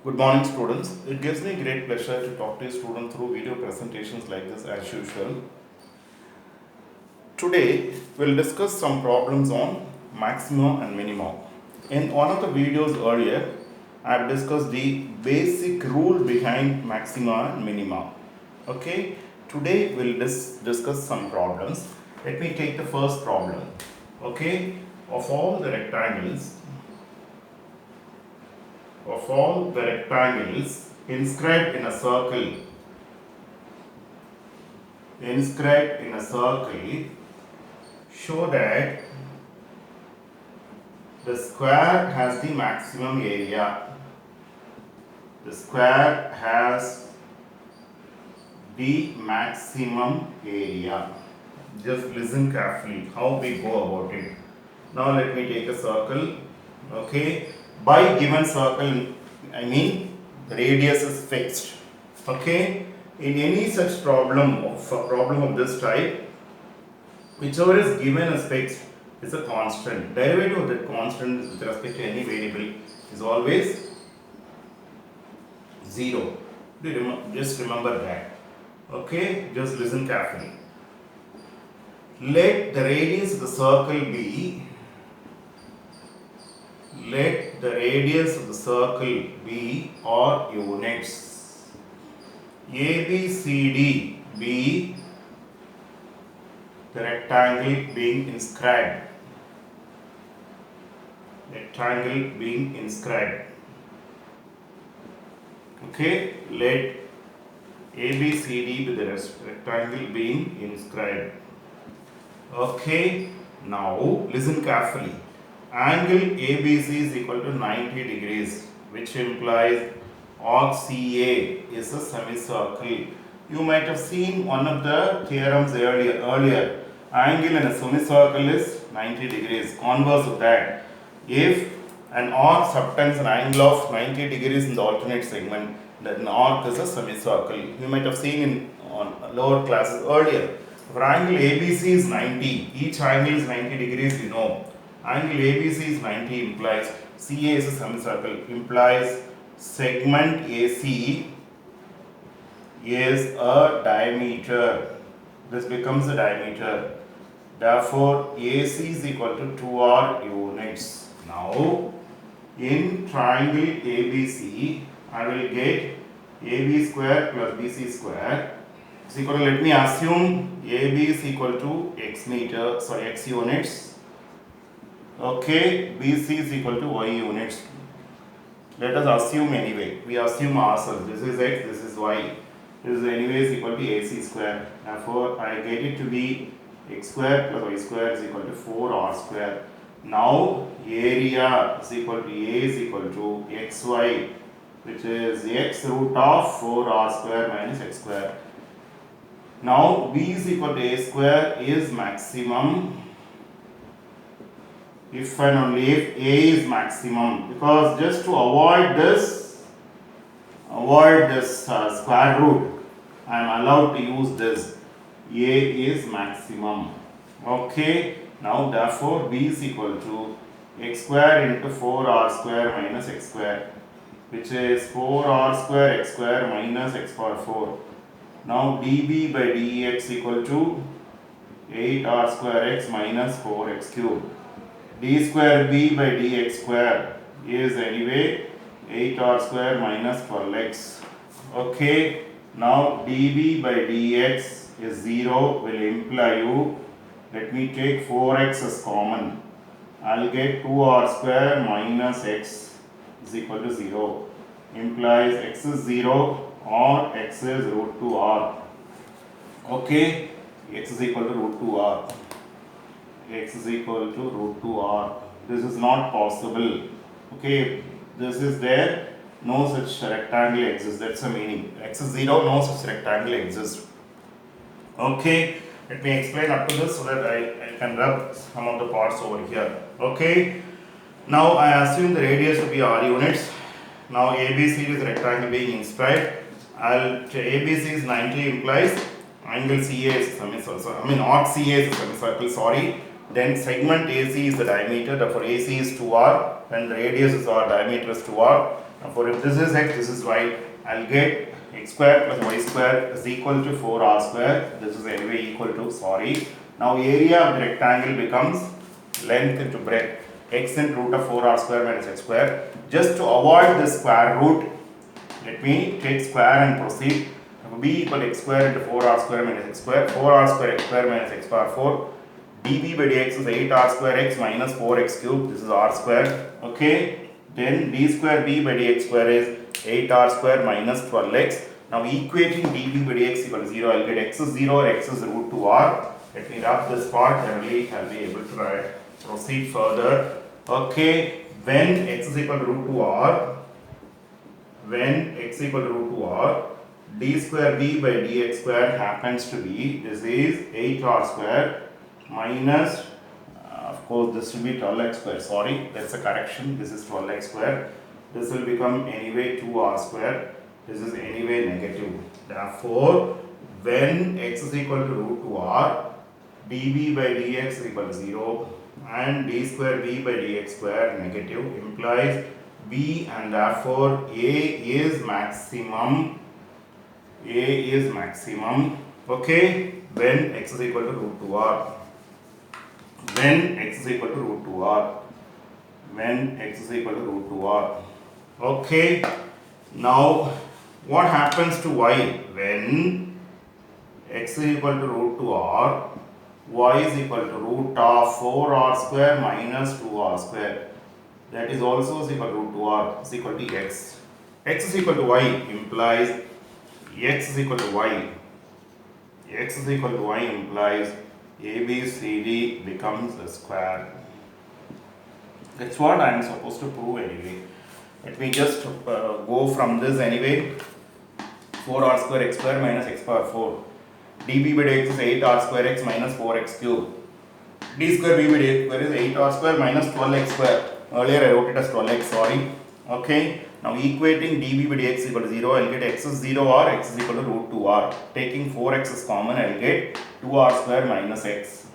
Good morning, students. It gives me great pleasure to talk to you students through video presentations like this as usual. Today, we'll discuss some problems on maximum and minimum. In one of the videos earlier, I've discussed the basic rule behind maxima and minima. Okay, today we'll discuss some problems. Let me take the first problem. Okay, of all the rectangles, inscribed in a circle, show that the square has the maximum area. The square has the maximum area. Just listen carefully how we go about it. Now let me take a circle. Okay, by given circle, I mean the radius is fixed. Okay, in any such problem of this type, whichever is given as fixed is a constant. Derivative of that constant with respect to any variable is always 0. Just remember that. Okay, just listen carefully. Let the radius of the circle be or units. ABCD be the rectangle being inscribed. Okay, let ABCD be the rectangle being inscribed. Okay, now listen carefully. Angle ABC is equal to 90 degrees, which implies arc CA is a semicircle. You might have seen one of the theorems earlier. Angle in a semicircle is 90 degrees. Converse of that, if an arc subtends an angle of 90 degrees in the alternate segment, then an arc is a semicircle. You might have seen in lower classes earlier. If angle ABC is 90, each angle is 90 degrees, you know. Angle ABC is 90 implies CA is a semicircle, implies segment AC is a diameter. This becomes a diameter. Therefore, AC is equal to 2R units. Now, in triangle ABC, I will get AB square plus BC square is equal to, let me assume AB is equal to x units. Okay, BC is equal to y units. Let us assume anyway. We assume ourselves. This is x, this is y. This is anyways equal to AC square. Therefore, I get it to be x square plus y square is equal to 4r square. Now, area is equal to A is equal to xy, which is x root of 4r square minus x square. Now, B is equal to A square is maximum if and only if A is maximum, because just to avoid this square root, I am allowed to use this. A is maximum. Okay, now therefore B is equal to x square into 4r square minus x square, which is 4r square x square minus x power 4. Now dB by dx equal to 8r square x minus 4x cube. D square B by dx square is anyway 8r square minus 12x. Okay, now dB by dx is 0 will imply let me take 4x as common. I'll get 2r square minus x is equal to 0. Implies x is 0 or x is root 2r. Okay, x is equal to root 2r. X is equal to root 2r. This is not possible. Okay, this is there, no such rectangle exists. That's the meaning. X is 0, no such rectangle exists. Okay, let me explain up to this so that I can rub some of the parts over here. Okay, now I assume the radius to be r units. Now ABC is rectangle being inscribed. ABC is 90 implies angle CA is a semicircle. Arc CA is a semicircle. Sorry. Then segment AC is the diameter, therefore AC is 2r and the radius is r, diameter is 2r. Now for if this is x, this is y, I'll get x square plus y square is equal to 4r square. This is anyway equal to, sorry. Now area of the rectangle becomes length into breadth, x into root of 4r square minus x square. Just to avoid the square root, let me take square and proceed. B equal to x square into 4r square minus x square, 4r square x square minus x power 4. dB by dx is 8r square x minus 4x cube. This is r square. Okay. Then d square b by dx square is 8r square minus 12x. Now equating dB by dx equal to 0, I'll get x is 0 or x is root 2r. Let me wrap this part, generally I'll be able to proceed further. Okay. When x is equal to root 2r, when x equal to root 2r, d square b by dx square happens to be, this is 8r square minus, of course this will be 12x square, sorry, that's a correction, this is 12x square, this will become anyway 2r square, this is anyway negative. Therefore, when x is equal to root 2r, db by dx is equal to 0 and d square b by dx square negative implies b, and therefore a is maximum, okay, when x is equal to root 2r. When x is equal to root 2r, when x is equal to root 2r. Okay, now what happens to y when x is equal to root 2r, y is equal to root of 4r square minus 2r square, that is also is equal to root 2r is equal to x. X is equal to y implies x is equal to y, x is equal to y implies ABCD becomes a square. That's what I am supposed to prove anyway. Let me just go from this anyway. 4r square x square minus x power 4. dB by dx is 8r square x minus 4x cube. d square b by dx square is 8r square minus 12x square. Earlier I wrote it as 12x, sorry. Okay. Now equating dB by dx equal to 0, I will get x is 0 or x is equal to root 2r. Taking 4x is common, I will get 2r square minus x.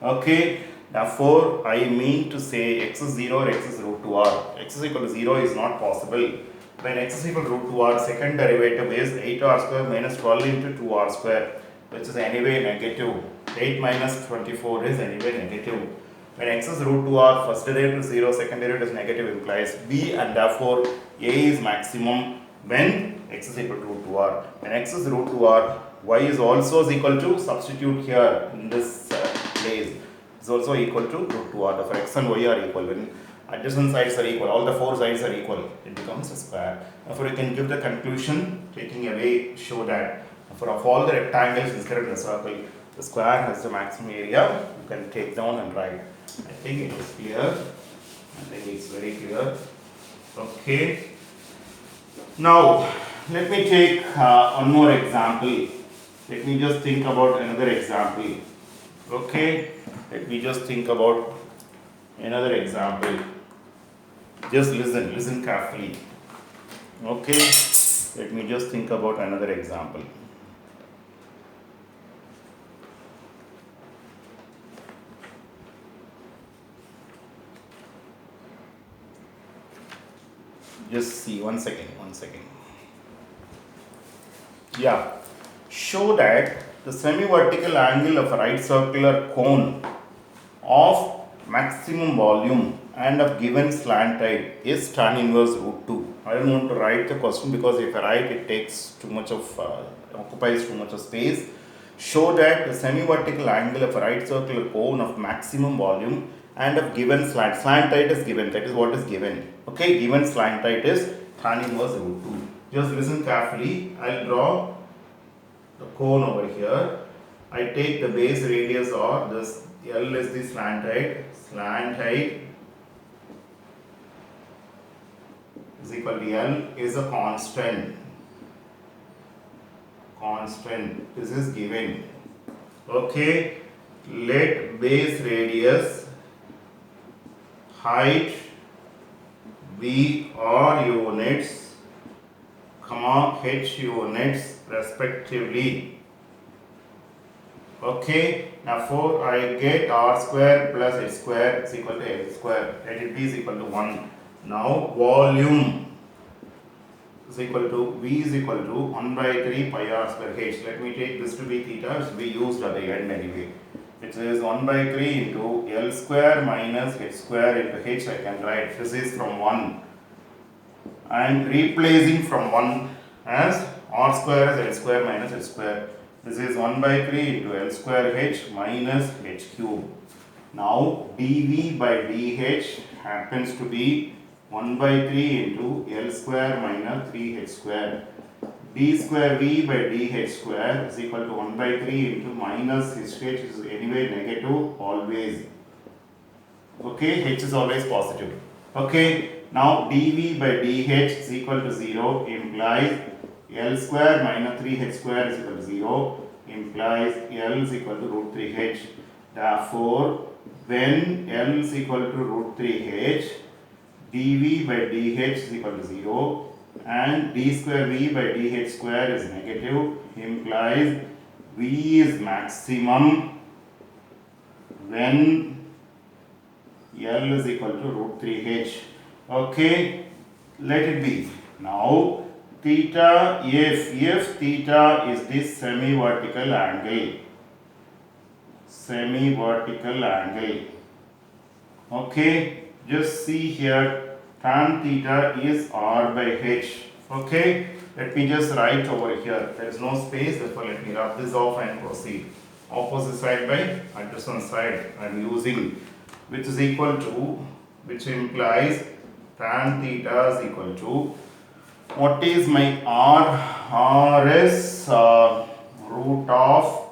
Okay. Therefore, I mean to say x is 0 or x is root 2r. X is equal to 0 is not possible. When x is equal to root 2r, second derivative is 8r square minus 12 into 2r square, which is anyway negative. 8 minus 24 is anyway negative. When x is root 2r, first derivative is 0, second derivative is negative implies b, and therefore a is maximum when x is equal to root 2r. When x is root 2r, y is also equal to, substitute here in this place, is also equal to root 2r. Therefore x and y are equal. When adjacent sides are equal, all the four sides are equal, it becomes a square. Therefore you can give the conclusion, taking away, show that for of all the rectangles inscribed in the circle, the square has the maximum area. You can take down and write. I think it is clear. I think it's very clear. Okay. Now, let me take one more example. Let me just think about another example. Okay. Let me just think about another example. Just listen carefully. Okay. Let me just think about another example. Just see, one second. Yeah, show that the semi-vertical angle of a right circular cone of maximum volume and of given slant height is tan inverse root 2. I don't want to write the question because if I write it takes too much of, occupies too much of space. Show that the semi-vertical angle of a right circular cone of maximum volume and of given slant height is given, that is what is given. Okay, given slant height is tan inverse root 2. Just listen carefully. I'll draw the cone over here. I take the base radius, or this L is the slant height is equal to L is a constant, this is given. Okay, let base radius, height, V or units, H units respectively. Okay, therefore I get r square plus h square is equal to l square. Let it be is equal to 1. Now volume is equal to V is equal to 1 by 3 pi r square h. Let me take this to be theta, it should be used at the end anyway. It is 1 by 3 into L square minus h square into h. I can write this is from 1. I am replacing from 1 as r square as L square minus h square. This is 1 by 3 into L square h minus h cube. Now dV by dH happens to be 1 by 3 into L square minus 3h square. D square V by dH square is equal to 1 by 3 into minus h, which is anyway negative always. Okay, h is always positive. Okay, now dV by dH is equal to 0 implies L square minus 3h square is equal to 0 implies L is equal to root 3h. Therefore, when L is equal to root 3h, dV by dH is equal to 0 and d square V by dH square is negative implies V is maximum when L is equal to root 3h. Okay, let it be. Now theta, if theta is this semi-vertical angle, okay, just see here tan theta is r by h. Okay, let me just write over here, there is no space, therefore let me rub this off and proceed. Opposite side by adjacent side I am using, which is equal to, which implies tan theta is equal to, what is my r? R is root of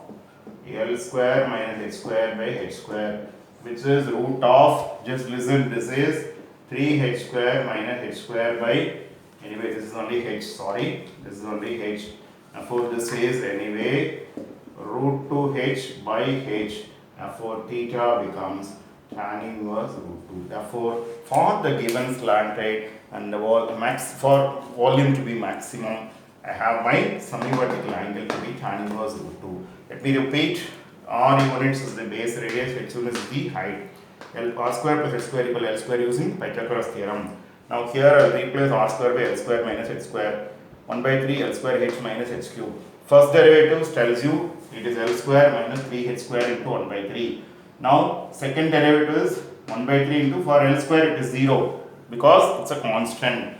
L square minus h square by h square, which is root of, just listen, this is 3h square minus h square by, anyway this is only h, sorry, this is only h, therefore this is anyway root 2h by h, therefore theta becomes tan inverse root 2. Therefore, for the given slant rate and the for volume to be maximum, I have my semi-vertical angle to be tan inverse root 2. Let me repeat, r units is the base radius, h unit is the height. R square plus h square equal L square using Pythagoras theorem. Now here I will replace r square by L square minus h square. 1 by 3 L square h minus h cube. First derivative tells you it is L square minus 3h square into 1 by 3. Now second derivative is 1 by 3 into, for L square it is 0 because it's a constant.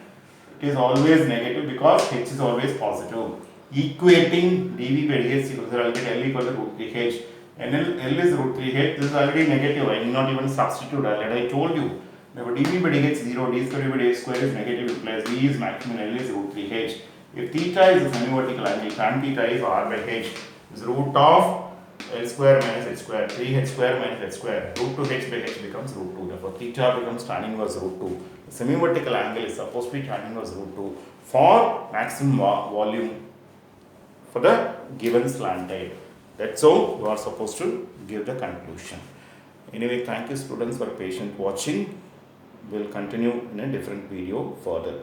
It is always negative because h is always positive. Equating dV by dH equals, I will get L equal to root 3h. And L is root 3h, this is already negative, I need not even substitute, already I told you. Therefore dV by dH 0, d square by dH square is negative, implies V is maximum, L is root 3h. If theta is a semi-vertical angle, tan theta is r by h, is root of L square minus h square, 3h square minus h square, root 2h by h becomes root 2, therefore theta becomes tan inverse root 2. The semi-vertical angle is supposed to be tan inverse root 2 for maximum volume for the given slant type. That's how you are supposed to give the conclusion. Anyway, thank you students for patient watching. We'll continue in a different video further.